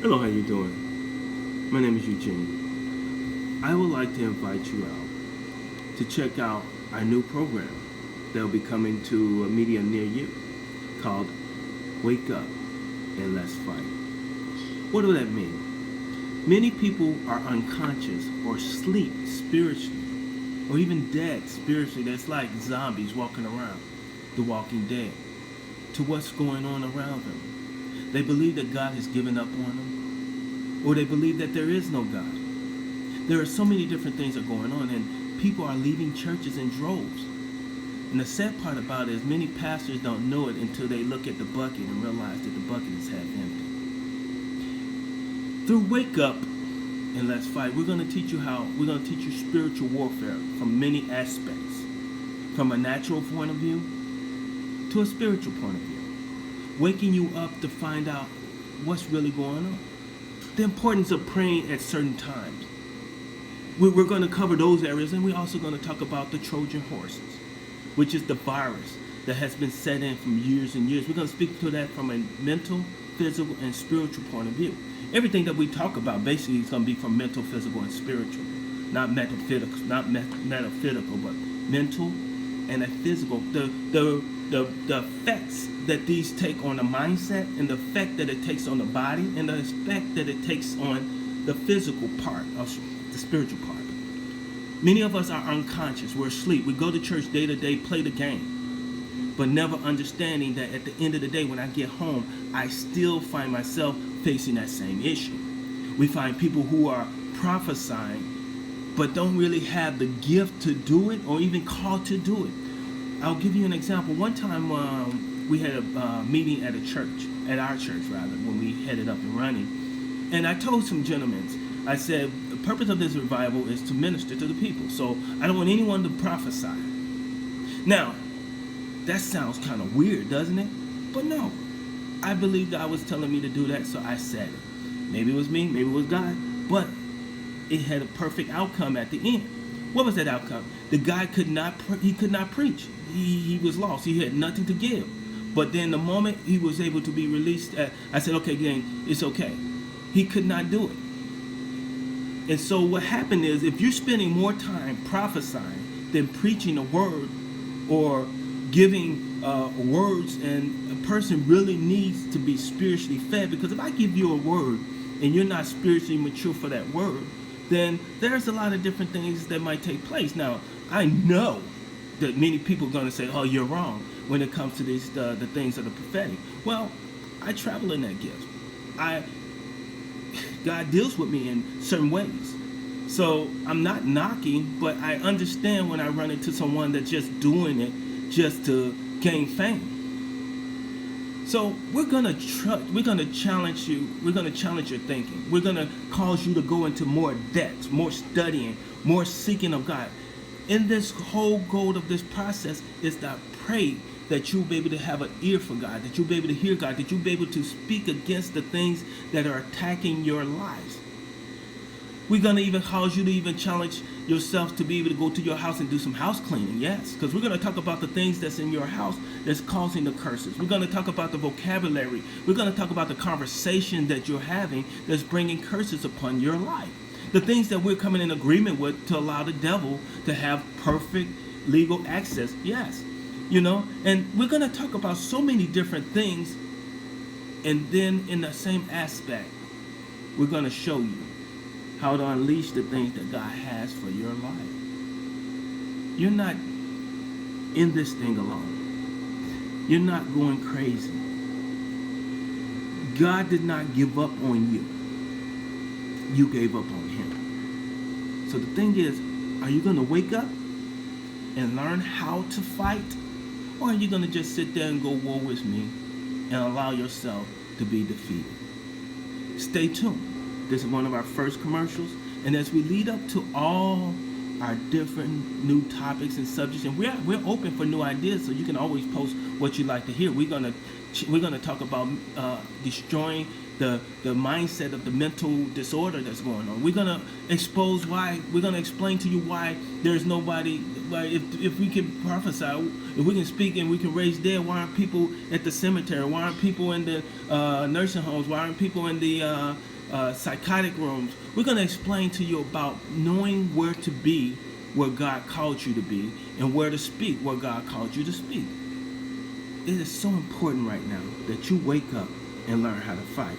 Hello, how you doing? My name is Eugene. I would like to invite you out to check out our new program that will be coming to a media near you called Wake Up and Let's Fight. What does that mean? Many people are unconscious or sleep spiritually or even dead spiritually. That's like zombies walking around, the walking dead, to what's going on around them. They believe that God has given up on them, or they believe that there is no God. There are so many different things that are going on, and people are leaving churches in droves. And the sad part about it is many pastors don't know it until they look at the bucket and realize that the bucket is half empty. Through Wake Up and Let's Fight, we're going to teach you spiritual warfare from many aspects, from a natural point of view to a spiritual point of view. Waking you up to find out what's really going on. The importance of praying at certain times. We're going to cover those areas, and we're also going to talk about the Trojan horses, which is the virus that has been set in from years and years. We're going to speak to that from a mental, physical, and spiritual point of view. Everything that we talk about basically is going to be from mental, physical, and spiritual. Not metaphysical, but mental and a physical. The effects that these take on the mindset, and the effect that it takes on the body, and the effect that it takes on the physical part of the spiritual part. Many of us are unconscious. We're asleep. We go to church day to day, play the game, but never understanding that at the end of the day, when I get home, I still find myself facing that same issue. We find people who are prophesying, but don't really have the gift to do it or even called to do it. I'll give you an example. One time we had a meeting at our church, when we headed up and running. And I told some gentlemen, I said, the purpose of this revival is to minister to the people. So I don't want anyone to prophesy. Now, that sounds kind of weird, doesn't it? But no, I believe God was telling me to do that, so I said it. Maybe it was me, maybe it was God, but it had a perfect outcome at the end. What was that outcome? The guy could not preach. He was lost. He had nothing to give. But then the moment he was able to be released, I said, okay, gang, it's okay. He could not do it. And so what happened is, if you're spending more time prophesying than preaching a word or giving words, and a person really needs to be spiritually fed, because if I give you a word and you're not spiritually mature for that word, then there's a lot of different things that might take place. Now, I know that many people are going to say, oh, you're wrong when it comes to these the things of the prophetic. Well, I travel in that gift. God deals with me in certain ways. So I'm not knocking, but I understand when I run into someone that's just doing it just to gain fame. So we're gonna challenge you. We're gonna challenge your thinking. We're gonna cause you to go into more depth, more studying, more seeking of God. In this whole goal of this process is that I pray that you'll be able to have an ear for God, that you'll be able to hear God, that you'll be able to speak against the things that are attacking your lives. We're going to even cause you to even challenge yourself to be able to go to your house and do some house cleaning, yes, because we're going to talk about the things that's in your house that's causing the curses. We're going to talk about the vocabulary. We're going to talk about the conversation that you're having that's bringing curses upon your life. The things that we're coming in agreement with to allow the devil to have perfect legal access, yes. And we're going to talk about so many different things, and then in the same aspect, we're going to show you how to unleash the things that God has for your life. You're not in this thing alone. You're not going crazy. God did not give up on you. You gave up on him. So the thing is, are you going to wake up and learn how to fight? Or are you going to just sit there and go, woe is me, and allow yourself to be defeated? Stay tuned. This is one of our first commercials. And as we lead up to all our different new topics and subjects, and we're open for new ideas, so you can always post what you'd like to hear. We're gonna talk about destroying the mindset of the mental disorder that's going on. We're gonna expose why. We're gonna explain to you why there's nobody. Why if we can prophesy, if we can speak and we can raise dead, why aren't people at the cemetery? Why aren't people in the nursing homes? Why aren't people in the psychotic rooms? We're gonna explain to you about knowing where to be, where God called you to be, and where to speak, where God called you to speak. It is so important right now that you wake up and learn how to fight.